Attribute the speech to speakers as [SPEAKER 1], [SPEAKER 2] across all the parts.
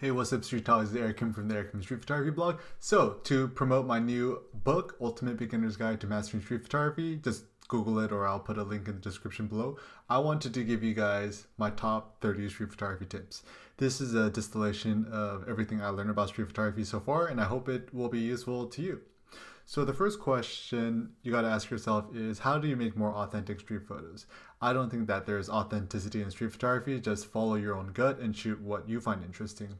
[SPEAKER 1] Hey, what's up, Street Talk? This is Eric Kim from the Eric Kim Street Photography blog. So, to promote my new book, Ultimate Beginner's Guide to Mastering Street Photography, just Google it or I'll put a link in the description below. I wanted to give you guys my top 30 street photography tips. This is a distillation of everything I learned about street photography so far, and I hope it will be useful to you. So the first question you got to ask yourself is, how do you make more authentic street photos? I don't think that there's authenticity in street photography. Just follow your own gut and shoot what you find interesting.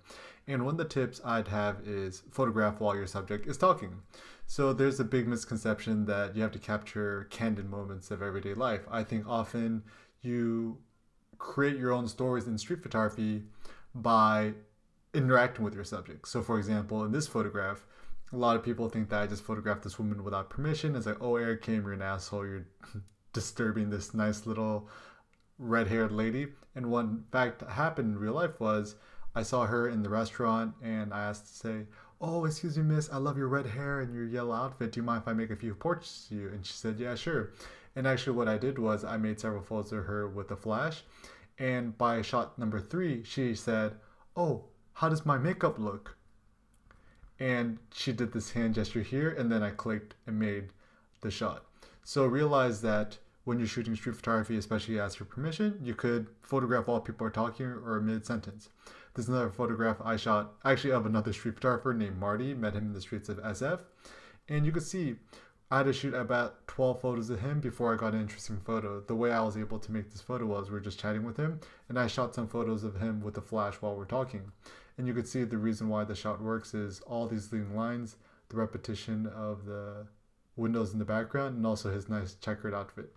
[SPEAKER 1] And one of the tips I'd have is photograph while your subject is talking. So there's a big misconception that you have to capture candid moments of everyday life. I think often you create your own stories in street photography by interacting with your subject. So for example, in this photograph, a lot of people think that I just photographed this woman without permission. It's like, oh, Eric Kim, you're an asshole. You're disturbing this nice little red-haired lady. And one fact that happened in real life was I saw her in the restaurant and I asked to say, oh, excuse me, miss, I love your red hair and your yellow outfit. Do you mind if I make a few portraits of you? And she said, yeah, sure. And actually what I did was I made several photos of her with a flash. And by shot number 3, she said, oh, how does my makeup look? And she did this hand gesture here, and then I clicked and made the shot. So realize that when you're shooting street photography, especially ask for permission, you could photograph while people are talking or mid-sentence. There's another photograph I shot, actually of another street photographer named Marty, met him in the streets of SF. And you could see I had to shoot about 12 photos of him before I got an interesting photo. The way I was able to make this photo was we were just chatting with him, and I shot some photos of him with a flash while we're talking. And you could see the reason why the shot works is all these leading lines, the repetition of the windows in the background, and also his nice checkered outfit.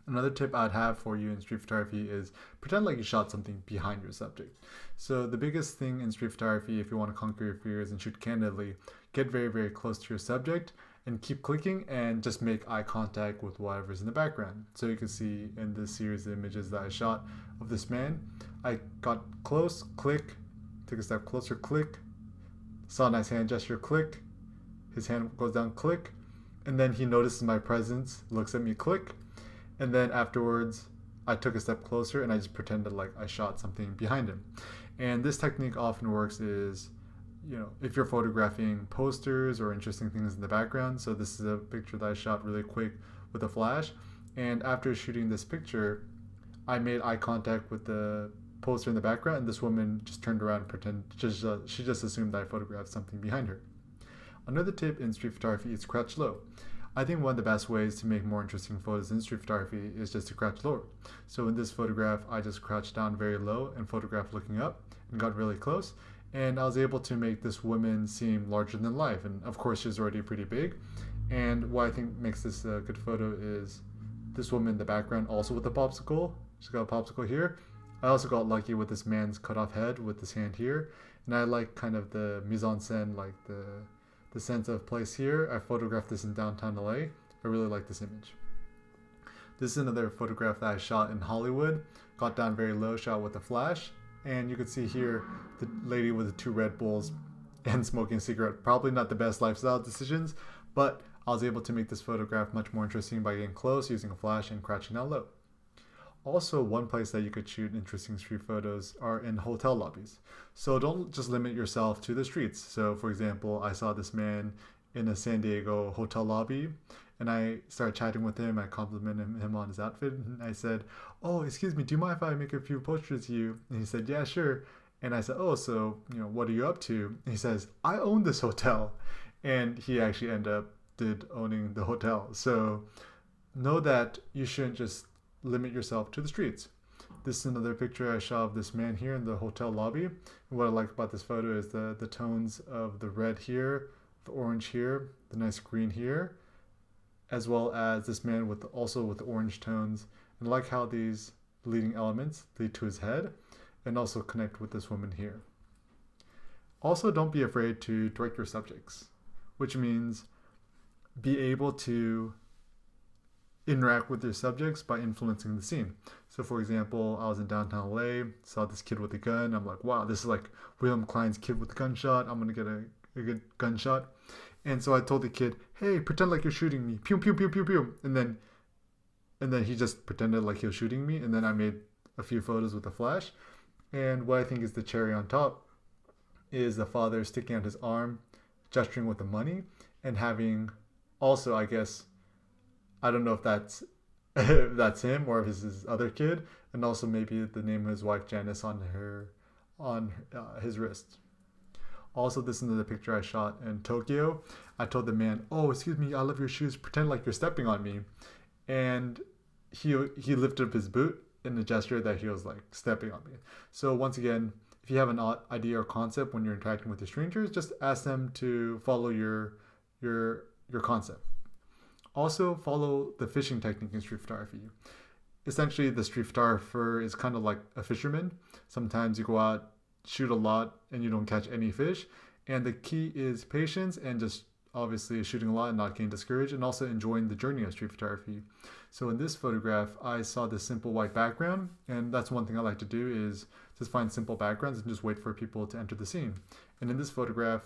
[SPEAKER 1] Another tip I'd have for you in street photography is pretend like you shot something behind your subject. So the biggest thing in street photography, if you want to conquer your fears and shoot candidly, get very, very close to your subject and keep clicking and just make eye contact with whatever's in the background. So you can see in this series of images that I shot of this man, I got close, click, took a step closer, click, saw a nice hand gesture, click, his hand goes down, click, and then he notices my presence, looks at me, click, and then afterwards I took a step closer and I just pretended like I shot something behind him. And this technique often works is, if you're photographing posters or interesting things in the background. So this is a picture that I shot really quick with a flash, and after shooting this picture I made eye contact with the poster in the background, and this woman just turned around and she just assumed that I photographed something behind her. Another tip in street photography is crouch low. I think one of the best ways to make more interesting photos in street photography is just to crouch lower. So in this photograph I just crouched down very low and photographed looking up and got really close, and I was able to make this woman seem larger than life, and of course she's already pretty big. And what I think makes this a good photo is this woman in the background also with a popsicle. She's got a popsicle here. I also got lucky with this man's cut off head with this hand here, and I like kind of the mise-en-scène, like the sense of place here. I photographed this in downtown LA. I really like this image. This is another photograph that I shot in Hollywood. Got down very low, shot with a flash, and you can see here the lady with the 2 Red Bulls and smoking a cigarette. Probably not the best lifestyle decisions, but I was able to make this photograph much more interesting by getting close, using a flash, and crouching down low. Also, one place that you could shoot interesting street photos are in hotel lobbies. So don't just limit yourself to the streets. So for example, I saw this man in a San Diego hotel lobby, and I started chatting with him. I complimented him on his outfit, and I said, oh, excuse me, do you mind if I make a few portraits of you? And he said, yeah, sure. And I said, oh, so, what are you up to? And he says, I own this hotel. And he actually ended up owning the hotel. So know that you shouldn't just limit yourself to the streets. This is another picture I shot of this man here in the hotel lobby. And what I like about this photo is the tones of the red here, the orange here, the nice green here, as well as this man also with the orange tones. And I like how these leading elements lead to his head and also connect with this woman here. Also, don't be afraid to direct your subjects, which means be able to interact with your subjects by influencing the scene. So for example, I was in downtown LA, saw this kid with a gun. I'm like, wow, this is like William Klein's Kid with a Gunshot. I'm gonna get a good gunshot. And so I told the kid, hey, pretend like you're shooting me. Pew, pew, pew, pew, pew. And then he just pretended like he was shooting me. And then I made a few photos with a flash. And what I think is the cherry on top is the father sticking out his arm, gesturing with the money, and having also, I guess, I don't know if that's if that's him or if it's his other kid, and also maybe the name of his wife Janice on his wrist. Also, this is another picture I shot in Tokyo. I told the man, "Oh, excuse me, I love your shoes. Pretend like you're stepping on me," and he lifted up his boot in a gesture that he was like stepping on me. So once again, if you have an idea or concept when you're interacting with your strangers, just ask them to follow your concept. Also, follow the fishing technique in street photography. Essentially, the street photographer is kind of like a fisherman. Sometimes you go out, shoot a lot, and you don't catch any fish. And the key is patience and just obviously shooting a lot and not getting discouraged, and also enjoying the journey of street photography. So in this photograph, I saw this simple white background, and that's one thing I like to do is just find simple backgrounds and just wait for people to enter the scene. And in this photograph,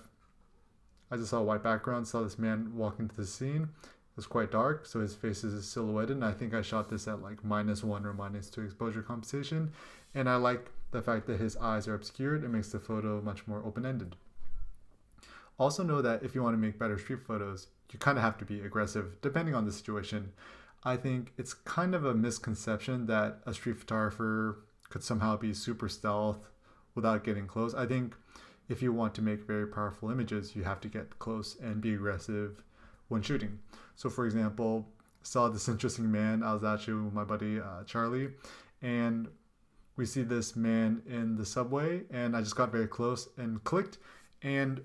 [SPEAKER 1] I just saw a white background, saw this man walk into the scene. It was quite dark, so his face is silhouetted, and I think I shot this at like -1 or -2 exposure compensation. And I like the fact that his eyes are obscured. It makes the photo much more open-ended. Also know that if you want to make better street photos, you kind of have to be aggressive, depending on the situation. I think it's kind of a misconception that a street photographer could somehow be super stealth without getting close. I think if you want to make very powerful images, you have to get close and be aggressive when shooting. So for example, saw this interesting man. I was actually with my buddy Charlie, and we see this man in the subway, and I just got very close and clicked, and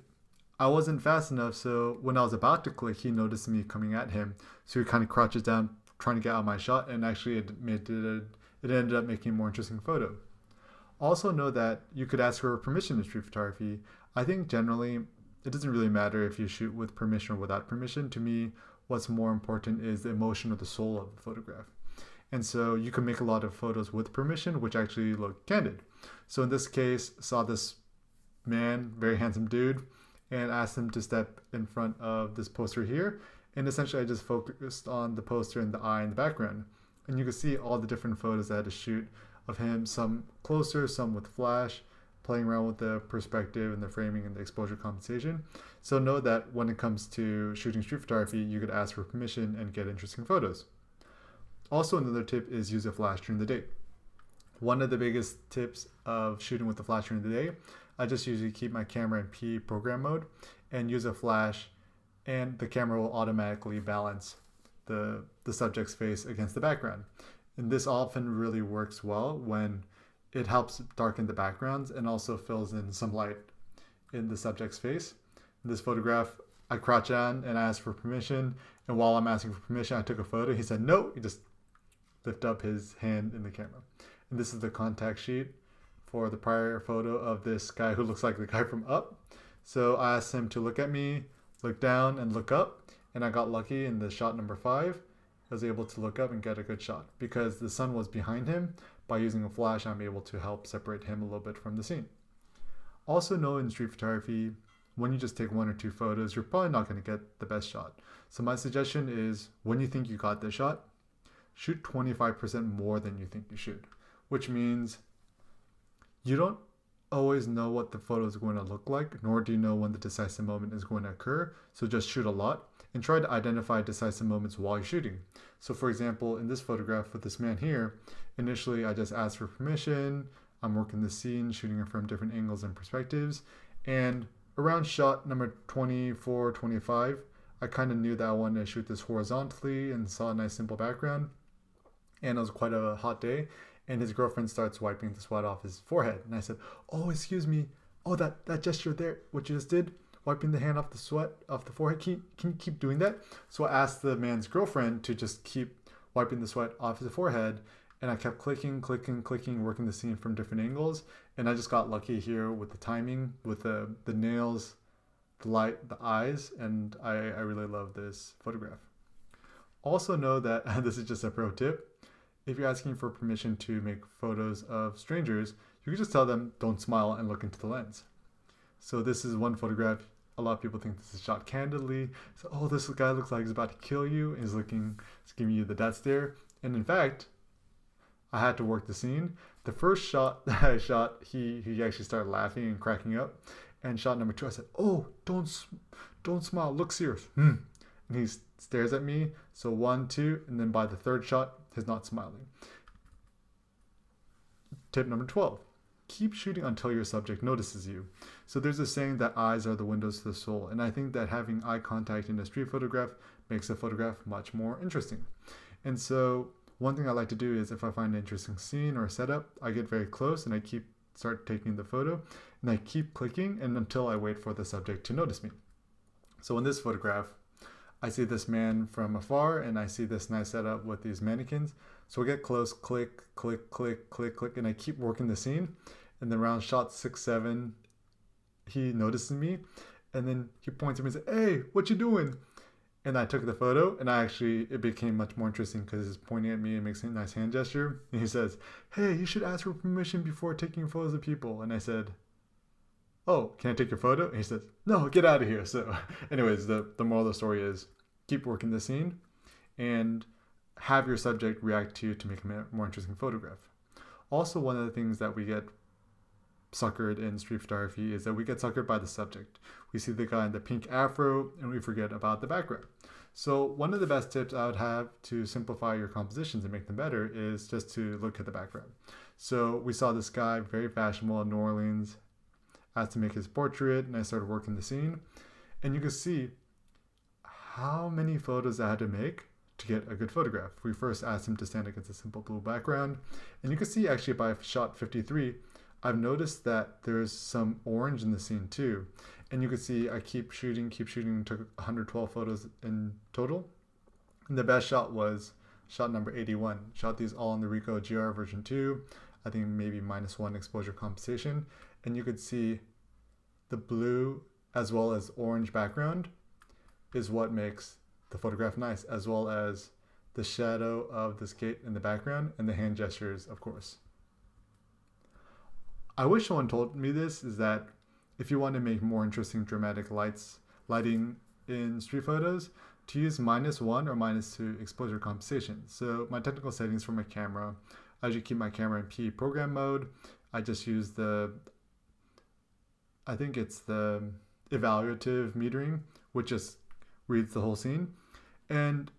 [SPEAKER 1] I wasn't fast enough, so when I was about to click, he noticed me coming at him, so he kind of crouches down trying to get out my shot, and actually it ended up making a more interesting photo. Also know that you could ask for permission in street photography. I think generally it doesn't really matter if you shoot with permission or without permission. To me, what's more important is the emotion or the soul of the photograph. And so you can make a lot of photos with permission, which actually look candid. So in this case, saw this man, very handsome dude, and asked him to step in front of this poster here. And essentially I just focused on the poster and the eye in the background. And you can see all the different photos I had to shoot of him, some closer, some with flash, playing around with the perspective and the framing and the exposure compensation. So know that when it comes to shooting street photography, you could ask for permission and get interesting photos. Also, another tip is use a flash during the day. One of the biggest tips of shooting with the flash during the day, I just usually keep my camera in P program mode and use a flash, and the camera will automatically balance the subject's face against the background. And this often really works well when it helps darken the backgrounds and also fills in some light in the subject's face. In this photograph, I crouch down and I ask for permission. And while I'm asking for permission, I took a photo. He said no. He just lifted up his hand in the camera. And this is the contact sheet for the prior photo of this guy who looks like the guy from Up. So I asked him to look at me, look down, and look up. And I got lucky in the shot number 5. I was able to look up and get a good shot because the sun was behind him. By using a flash, I'm able to help separate him a little bit from the scene. Also know in street photography, when you just take 1 or 2 photos, you're probably not going to get the best shot. So my suggestion is when you think you got the shot, shoot 25% more than you think you should, which means you don't always know what the photo is going to look like, nor do you know when the decisive moment is going to occur. So just shoot a lot and try to identify decisive moments while you're shooting. So for example, in this photograph with this man here, initially I just asked for permission. I'm working the scene, shooting it from different angles and perspectives. And around shot number 24, 25, I kind of knew that I wanted to shoot this horizontally and saw a nice simple background. And it was quite a hot day. And his girlfriend starts wiping the sweat off his forehead. And I said, oh, excuse me. Oh, that gesture there, what you just did, wiping the hand off the sweat off the forehead. Can you keep doing that? So I asked the man's girlfriend to just keep wiping the sweat off his forehead. And I kept clicking, working the scene from different angles. And I just got lucky here with the timing, with the nails, the light, the eyes. And I really love this photograph. Also know that, this is just a pro tip, if you're asking for permission to make photos of strangers, you can just tell them, don't smile and look into the lens. So this is one photograph. A lot of people think this is shot candidly. So, oh, this guy looks like he's about to kill you. And he's giving you the death stare. And in fact, I had to work the scene. The first shot that I shot, he actually started laughing and cracking up. And shot number 2, I said, "Oh, don't smile, look serious." And he stares at me. So 1, 2, and then by the third shot, he's not smiling. Tip number 12. Keep shooting until your subject notices you. So there's a saying that eyes are the windows to the soul, and I think that having eye contact in a street photograph makes a photograph much more interesting. And so one thing I like to do is if I find an interesting scene or setup, I get very close and I start taking the photo, and I keep clicking and until I wait for the subject to notice me. So in this photograph, I see this man from afar and I see this nice setup with these mannequins. So I get close, click, click, click, click, click, and I keep working the scene. And then around shot 6, 7, he notices me, and then he points at me and says, "Hey, what you doing?" And I took the photo, and it became much more interesting because he's pointing at me and makes a nice hand gesture. And he says, "Hey, you should ask for permission before taking photos of people." And I said, "Oh, can I take your photo?" And he says, "No, get out of here." So anyways, the moral of the story is keep working the scene and have your subject react to you to make a more interesting photograph. Also, one of the things that we get suckered in street photography is that we get suckered by the subject. We see the guy in the pink afro and we forget about the background. So one of the best tips I would have to simplify your compositions and make them better is just to look at the background. So we saw this guy, very fashionable in New Orleans, asked to make his portrait, and I started working the scene. And you can see how many photos I had to make to get a good photograph. We first asked him to stand against a simple blue background. And you can see actually by shot 53, I've noticed that there's some orange in the scene too. And you can see I keep shooting, took 112 photos in total. And the best shot was shot number 81. Shot these all in the Ricoh GR version 2. I think maybe -1 exposure compensation. And you could see the blue as well as orange background is what makes the photograph nice, as well as the shadow of the skate in the background and the hand gestures, of course. I wish someone told me this, is that if you want to make more interesting dramatic lighting in street photos, to use -1 or -2 exposure compensation. So my technical settings for my camera, I usually keep my camera in P program mode. I just use I think it's the evaluative metering, which just reads the whole scene. And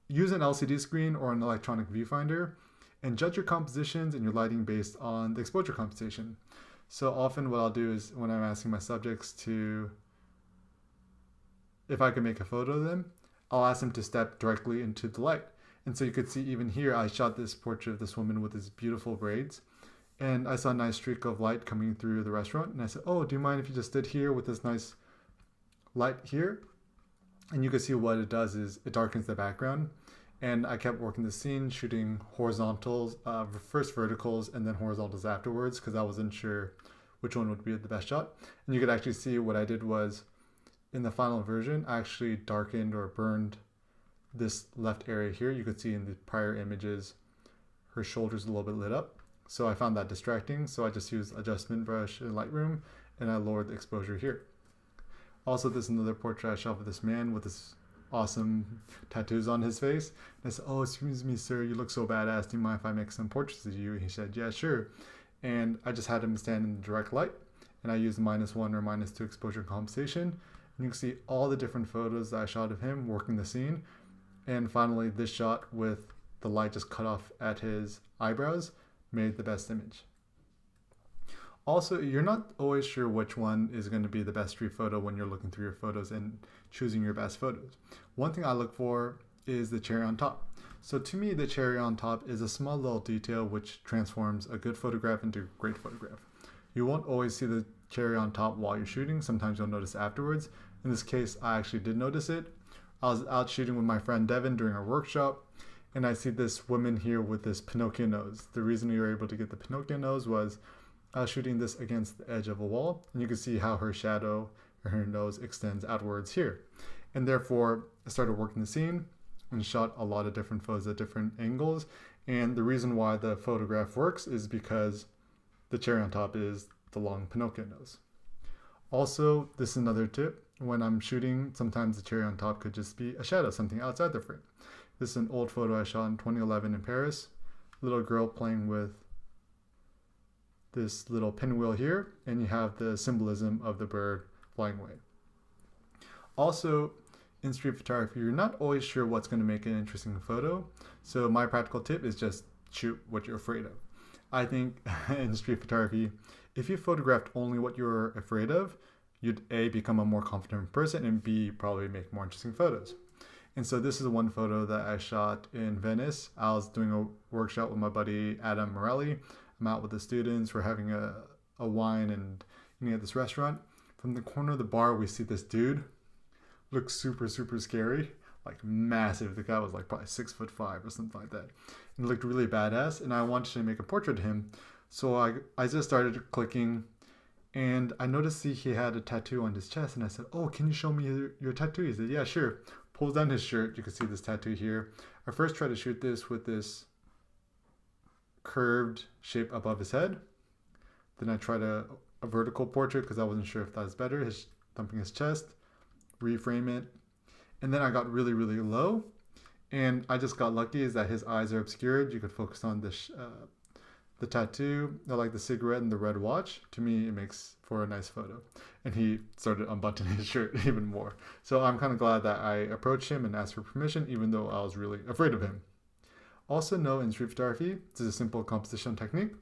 [SPEAKER 1] use an LCD screen or an electronic viewfinder and judge your compositions and your lighting based on the exposure compensation. So often what I'll do is when I'm asking my subjects if I can make a photo of them, I'll ask them to step directly into the light. And so you could see even here, I shot this portrait of this woman with these beautiful braids. And I saw a nice streak of light coming through the restaurant. And I said, "Oh, do you mind if you just stood here with this nice light here?" And you can see what it does is it darkens the background. And I kept working the scene, shooting horizontals, first verticals, and then horizontals afterwards, because I wasn't sure which one would be the best shot. And you could actually see what I did was, in the final version, I actually darkened or burned this left area here. You could see in the prior images, her shoulders a little bit lit up. So I found that distracting. So I just used adjustment brush in Lightroom, and I lowered the exposure here. Also, this is another portrait I shot of this man with this awesome tattoos on his face. And I said, "Oh, excuse me, sir, you look so badass. Do you mind if I make some portraits of you?" And he said, "Yeah, sure." And I just had him stand in the direct light, and I used -1 or -2 exposure compensation. And you can see all the different photos that I shot of him working the scene. And finally, this shot with the light just cut off at his eyebrows made the best image. Also, you're not always sure which one is going to be the best street photo when you're looking through your photos and choosing your best photos. One thing I look for is the cherry on top. So to me, the cherry on top is a small little detail which transforms a good photograph into a great photograph. You won't always see the cherry on top while you're shooting. Sometimes you'll notice afterwards. In this case, I actually did notice it. I was out shooting with my friend Devin during our workshop, and I see this woman here with this Pinocchio nose. The reason we were able to get the Pinocchio nose was I was shooting this against the edge of a wall, and you can see how her shadow or her nose extends outwards here. And therefore, I started working the scene and shot a lot of different photos at different angles. And the reason why the photograph works is because the cherry on top is the long Pinocchio nose. Also, this is another tip. When I'm shooting, sometimes the cherry on top could just be a shadow, something outside the frame. This is an old photo I shot in 2011 in Paris. little girl playing with this little pinwheel here, and you have the symbolism of the bird flying away. Also, in street photography, you're not always sure what's going to make an interesting photo. So my practical tip is just shoot what you're afraid of. I think in street photography, if you photographed only what you're afraid of, you'd A, become a more confident person, and B, probably make more interesting photos. And so this is one photo that I shot in Venice. I was doing a workshop with my buddy Adam Morelli. I'm out with the students. We're having a wine and eating at this restaurant. From the corner of the bar, we see this dude. Looks super, super scary. Like massive. The guy was like probably 6'5" or something like that. And looked really badass. And I wanted to make a portrait of him. So I just started clicking. And I noticed he had a tattoo on his chest. And I said, oh, can you show me your tattoo? He said, yeah, sure. Pulls down his shirt. You can see this tattoo here. I first tried to shoot this with this curved shape above his head. Then I tried a vertical portrait because I wasn't sure if that was better. Thumping his chest, reframe it. And then I got really, really low. And I just got lucky is that his eyes are obscured. You could focus on the tattoo, like the cigarette and the red watch. To me, it makes for a nice photo. And he started unbuttoning his shirt even more. So I'm kind of glad that I approached him and asked for permission, even though I was really afraid of him. Also know in street photography, this is a simple composition technique.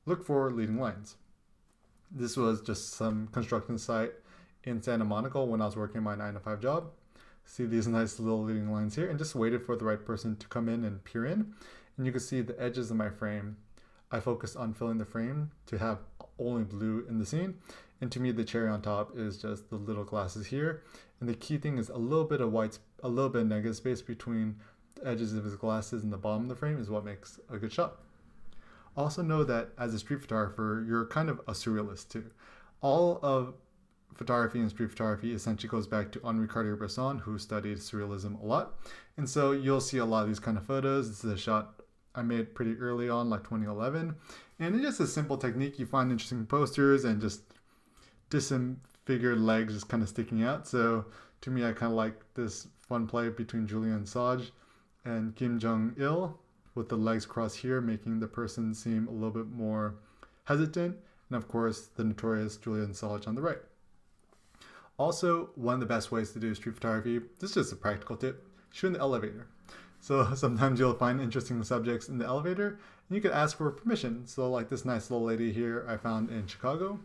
[SPEAKER 1] Look for leading lines. This was just some construction site in Santa Monica when I was working my 9-to-5 job. See these nice little leading lines here, and just waited for the right person to come in and peer in. And you can see the edges of my frame. I focused on filling the frame to have only blue in the scene. And to me, the cherry on top is just the little glasses here. And the key thing is a little bit of white, a little bit of negative space between the edges of his glasses and the bottom of the frame is what makes a good shot. Also know that as a street photographer, you're kind of a surrealist too. All of photography and street photography essentially goes back to Henri Cartier-Bresson, who studied surrealism a lot. And so you'll see a lot of these kind of photos. This is a shot I made pretty early on, like 2011. And it's just a simple technique. You find interesting posters and just disfigured legs just kind of sticking out. So to me, I kind of like this fun play between Julian Assange and Kim Jong-il with the legs crossed here, making the person seem a little bit more hesitant. And of course, the notorious Julian Assange on the right. Also, one of the best ways to do street photography, this is just a practical tip, shoot in the elevator. So sometimes you'll find interesting subjects in the elevator and you can ask for permission. So like this nice little lady here I found in Chicago,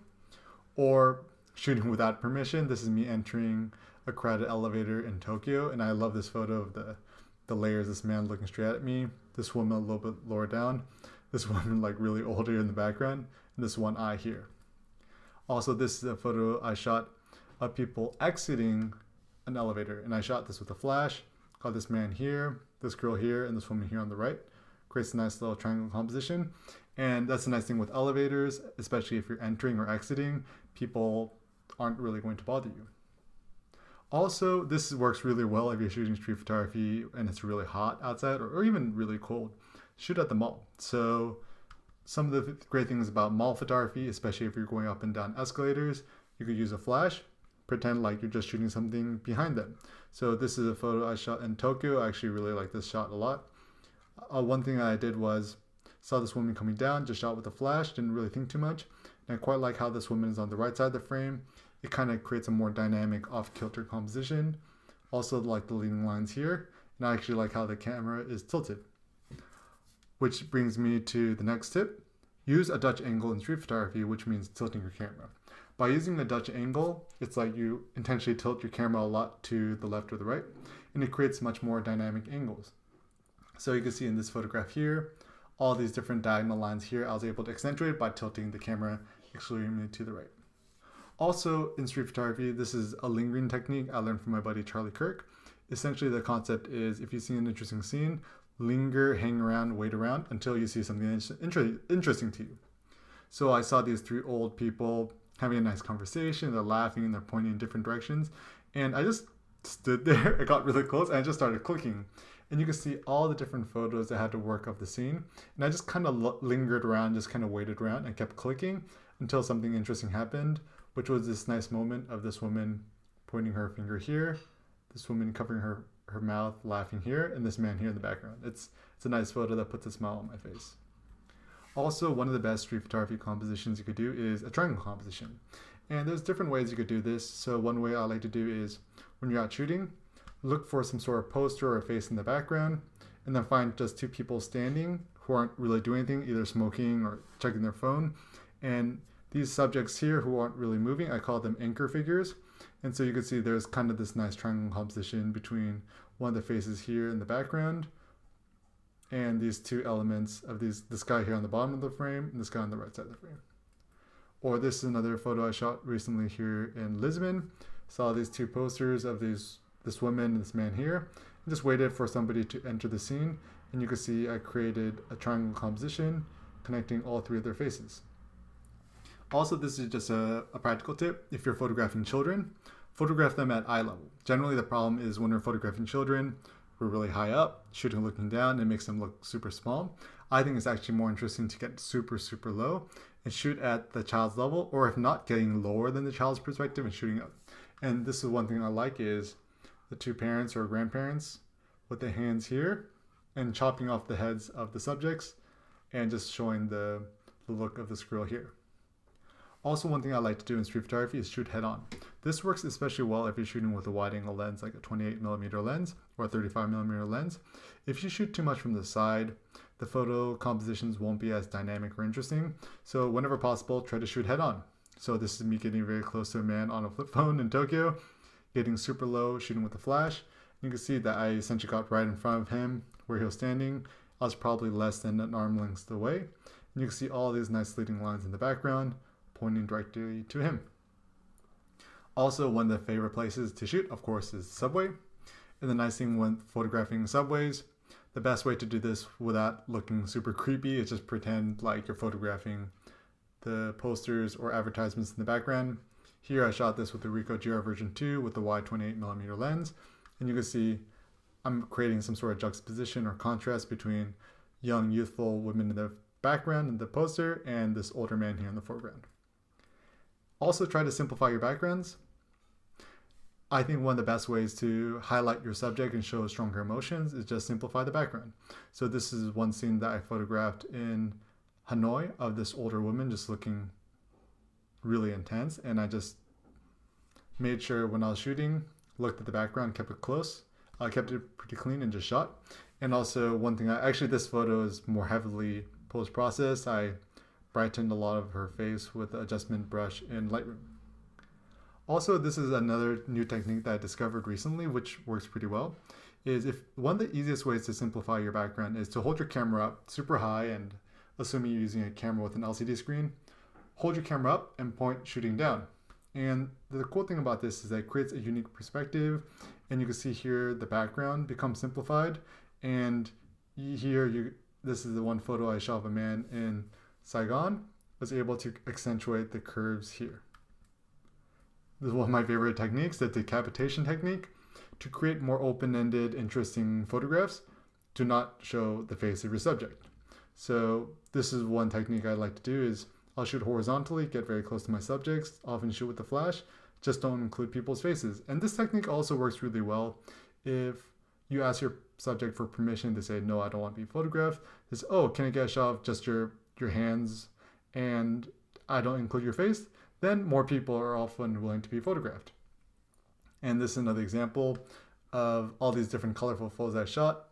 [SPEAKER 1] or shooting without permission. This is me entering a crowded elevator in Tokyo, and I love this photo of the layers, this man looking straight at me, this woman a little bit lower down, this woman like really older in the background, and this one eye here. Also, this is a photo I shot of people exiting an elevator, and I shot this with a flash. Got this man here, this girl here, and this woman here on the right. Creates a nice little triangle composition. And that's the nice thing with elevators, especially if you're entering or exiting, people aren't really going to bother you. Also, this works really well if you're shooting street photography and it's really hot outside, or even really cold. Shoot at the mall. So some of the great things about mall photography, especially if you're going up and down escalators, you could use a flash, pretend like you're just shooting something behind them. So this is a photo I shot in Tokyo. I actually really like this shot a lot. One thing I did was saw this woman coming down, just shot with a flash, didn't really think too much. And I quite like how this woman is on the right side of the frame. It kind of creates a more dynamic off-kilter composition. Also like the leading lines here. And I actually like how the camera is tilted. Which brings me to the next tip. Use a Dutch angle in street photography, which means tilting your camera. By using a Dutch angle, it's like you intentionally tilt your camera a lot to the left or the right, and it creates much more dynamic angles. So you can see in this photograph here, all these different diagonal lines here, I was able to accentuate by tilting the camera extremely to the right. Also in street photography, this is a lingering technique I learned from my buddy Charlie Kirk. Essentially the concept is if you see an interesting scene, linger, hang around, wait around until you see something interesting to you. So I saw these three old people having a nice conversation, they're laughing and they're pointing in different directions. And I just stood there, I got really close, and I just started clicking. And you can see all the different photos that had to work of the scene. And I just kind of lingered around, just kind of waited around and kept clicking until something interesting happened, which was this nice moment of this woman pointing her finger here, this woman covering her mouth, laughing here, and this man here in the background. It's a nice photo that puts a smile on my face. Also, one of the best street photography compositions you could do is a triangle composition. And there's different ways you could do this. So one way I like to do is when you're out shooting, look for some sort of poster or face in the background, and then find just two people standing who aren't really doing anything, either smoking or checking their phone. And these subjects here who aren't really moving, I call them anchor figures. And so you can see there's kind of this nice triangle composition between one of the faces here in the background and these two elements of this guy here on the bottom of the frame and this guy on the right side of the frame. Or this is another photo I shot recently here in Lisbon. Saw these two posters of this woman and this man here. And just waited for somebody to enter the scene. And you can see I created a triangle composition connecting all three of their faces. Also, this is just a practical tip. If you're photographing children, photograph them at eye level. Generally, the problem is when we're photographing children, we're really high up, shooting looking down, it makes them look super small. I think it's actually more interesting to get super, super low and shoot at the child's level, or if not, getting lower than the child's perspective and shooting up. And this is one thing I like is the two parents or grandparents with their hands here and chopping off the heads of the subjects and just showing the look of this girl here. Also, one thing I like to do in street photography is shoot head on. This works especially well if you're shooting with a wide angle lens like a 28mm lens or a 35mm lens. If you shoot too much from the side, the photo compositions won't be as dynamic or interesting. So whenever possible, try to shoot head on. So this is me getting very close to a man on a flip phone in Tokyo, getting super low, shooting with a flash. You can see that I essentially got right in front of him where he was standing. I was probably less than an arm length away. And you can see all these nice leading lines in the background pointing directly to him. Also, one of the favorite places to shoot, of course, is subway. And the nice thing when photographing subways, the best way to do this without looking super creepy is just pretend like you're photographing the posters or advertisements in the background. Here I shot this with the Ricoh GR version 2 with the wide 28mm lens. And you can see I'm creating some sort of juxtaposition or contrast between young, youthful women in the background in the poster and this older man here in the foreground. Also, try to simplify your backgrounds. I think one of the best ways to highlight your subject and show stronger emotions is just simplify the background. So this is one scene that I photographed in Hanoi of this older woman just looking really intense, and I just made sure when I was shooting, looked at the background, kept it close. I kept it pretty clean and just shot. And also one thing, actually this photo is more heavily post-processed. I brightened a lot of her face with the adjustment brush in Lightroom. Also, this is another new technique that I discovered recently, which works pretty well, is if one of the easiest ways to simplify your background is to hold your camera up super high, and assuming you're using a camera with an LCD screen, hold your camera up and point shooting down. And the cool thing about this is that it creates a unique perspective, and you can see here the background becomes simplified. And here, this is the one photo I shot of a man in Saigon, was able to accentuate the curves here. This is one of my favorite techniques, the decapitation technique. To create more open-ended, interesting photographs, do not show the face of your subject. So this is one technique I like to do is I'll shoot horizontally, get very close to my subjects, often shoot with the flash, just don't include people's faces. And this technique also works really well if you ask your subject for permission to say, no, I don't want to be photographed. It's, oh, can I get a shot of just your hands and I don't include your face? Then more people are often willing to be photographed. And this is another example of all these different colorful photos I shot,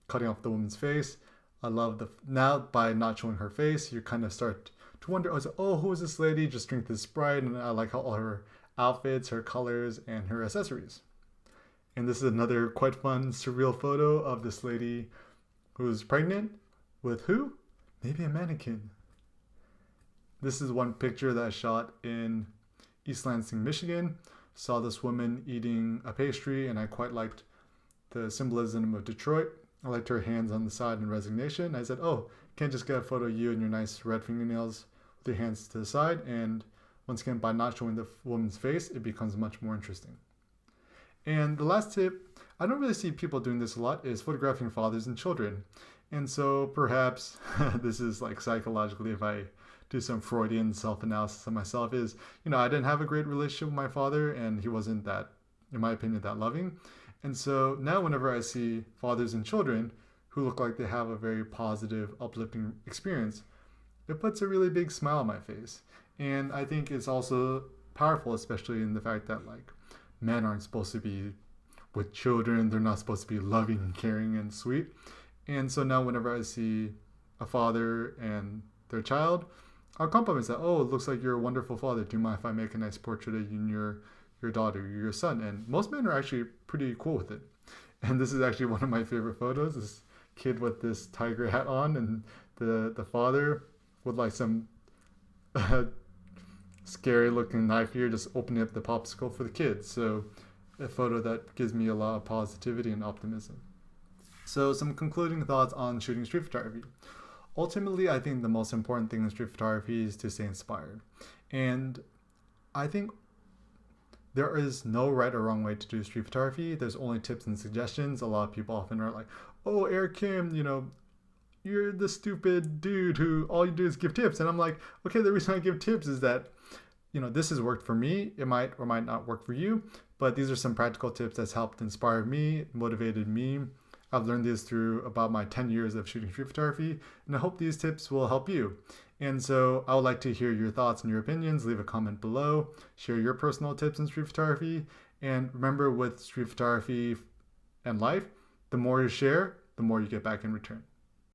[SPEAKER 1] cutting off the woman's face. I love now by not showing her face, you kind of start to wonder, oh, who is this lady? Just drink this Sprite. And I like how all her outfits, her colors, and her accessories. And this is another quite fun, surreal photo of this lady who's pregnant with who? Maybe a mannequin. This is one picture that I shot in East Lansing, Michigan. Saw this woman eating a pastry, and I quite liked the symbolism of Detroit. I liked her hands on the side in resignation. I said, oh, can't just get a photo of you and your nice red fingernails with your hands to the side. And once again, by not showing the woman's face, it becomes much more interesting. And the last tip, I don't really see people doing this a lot, is photographing fathers and children. And so perhaps this is like psychologically, if I do some Freudian self-analysis of myself, is, I didn't have a great relationship with my father, and he wasn't that, in my opinion, that loving. And so now whenever I see fathers and children who look like they have a very positive, uplifting experience, it puts a really big smile on my face. And I think it's also powerful, especially in the fact that like men aren't supposed to be with children. They're not supposed to be loving and caring and sweet. And so now whenever I see a father and their child, I'll compliment that. Oh, it looks like you're a wonderful father. Do you mind if I make a nice portrait of you and your daughter, your son? And most men are actually pretty cool with it. And this is actually one of my favorite photos. This kid with this tiger hat on, and the father with like some scary looking knife here, just opening up the popsicle for the kids. So a photo that gives me a lot of positivity and optimism. So some concluding thoughts on shooting street photography. Ultimately, I think the most important thing in street photography is to stay inspired. And I think there is no right or wrong way to do street photography. There's only tips and suggestions. A lot of people often are like, oh, Eric Kim, you're the stupid dude who all you do is give tips. And I'm like, okay, the reason I give tips is that, this has worked for me. It might or might not work for you, but these are some practical tips that's helped inspire me, motivated me. I've learned this through about my 10 years of shooting street photography, and I hope these tips will help you. And so I would like to hear your thoughts and your opinions. Leave a comment below, share your personal tips in street photography. And remember, with street photography and life, the more you share, the more you get back in return.